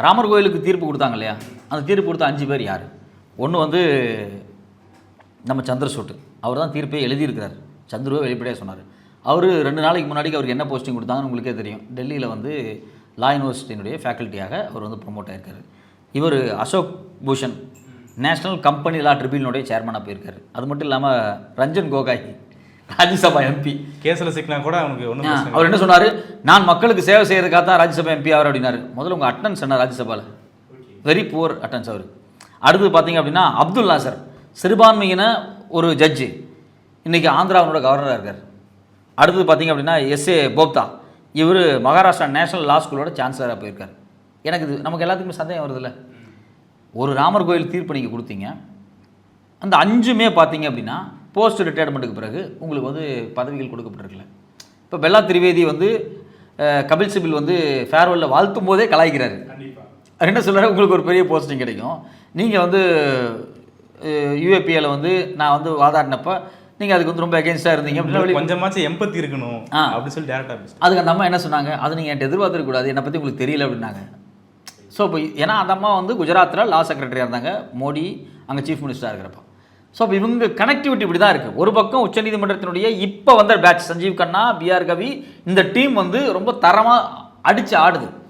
ராமர் கோயிலுக்கு தீர்ப்பு கொடுத்தாங்க இல்லையா, அந்த தீர்ப்பு கொடுத்த 5 பேர் யார்? ஒன்று வந்து நம்ம சந்திரசூட், அவர் தான் தீர்ப்பே எழுதியிருக்கிறார். சந்துருவே வெளிப்படையாக சொன்னார். அவர் 2 நாளைக்கு முன்னாடி அவருக்கு என்ன போஸ்டிங் கொடுத்தாங்கன்னு உங்களுக்கே தெரியும். டெல்லியில் வந்து லா யூனிவர்சிட்டியினுடைய ஃபேக்கல்ட்டியாக அவர் வந்து ப்ரொமோட் ஆகியிருக்காரு. இவர் Ashok Bhushan national company law ட்ரிபியூனலுடைய சேர்மனாக போயிருக்காரு. அது மட்டும் இல்லாமல் ரஞ்சன் கோகாய் ராஜ்யசபா எம்பி கேஸில் சிக்கினா கூட அவனுக்கு ஒன்றும் அவர் என்ன சொன்னார், நான் மக்களுக்கு சேவை செய்யறதுக்காக தான் ராஜ்யசபா எம்பி ஆவார் அப்படின்னாரு. முதல்ல உங்கள் அட்டன்ஸ் என்ன ராஜ்யசபாவில்? வெரி புவர் அட்டன்ஸ் அவர். அடுத்து பார்த்தீங்க அப்படின்னா அப்துல் நாசர், சிறுபான்மையின ஒரு ஜட்ஜு, இன்றைக்கி ஆந்திராவோட கவர்னராக இருக்கார். அடுத்தது பார்த்தீங்க அப்படின்னா எஸ்ஏ போப்தா, இவர் மகாராஷ்டிரா நேஷனல் லா ஸ்கூலோட சான்சலராக போயிருக்கார். எனக்கு இது நமக்கு எல்லாத்துக்குமே சந்தேகம் வருதில்ல. ஒரு ராமர் கோயில் தீர்ப்பு நீங்கள் கொடுத்தீங்க, அந்த 5மே பார்த்தீங்க அப்படின்னா போஸ்ட் ரிட்டையர்மெண்ட்டுக்கு பிறகு உங்களுக்கு வந்து பதவிகள் கொடுக்கப்பட்டிருக்கல. இப்போ பெல்லா திரிவேதி வந்து கபில் சிபில் வந்து ஃபேர்வெல்லில் வாழ்த்தும் போதே கலாய்க்கிறாரு. என்ன சொல்கிறாரு, உங்களுக்கு ஒரு பெரிய போஸ்டிங் கிடைக்கும், நீங்கள் வந்து யூஏபிஏல வந்து நான் வந்து வாதாடினப்போ நீங்கள் அதுக்கு வந்து ரொம்ப அகேன்ஸ்டாக இருந்தீங்க அப்படின்னா கொஞ்சமாச்சும் எம்பத்தி இருக்கணும் அப்படின்னு சொல்லி டேரக்டாக பேசுகிறேன். அதுக்கு அந்த அம்மா என்ன சொன்னாங்க, அது நீங்கள் என்கிட்ட எதிர்பார்த்துருக்கூடாது, என்னை பற்றி உங்களுக்கு தெரியல அப்படின்னாங்க. ஸோ இப்போ ஏன்னா அந்த அம்மா வந்து குஜராத்தில் லா செக்ரட்டரியாக இருந்தாங்க, மோடி அங்கே சீஃப் மினிஸ்டராக இருக்கிறப்போ. ஸோ இப்போ இவங்க கனெக்டிவிட்டி இப்படி தான் இருக்குது. ஒரு பக்கம் உச்சநீதிமன்றத்தினுடைய இப்போ வந்த பேட்ச் சஞ்சீவ் கண்ணா, பிஆர் கவி, இந்த டீம் வந்து ரொம்ப தரமாக அடித்து ஆடுது.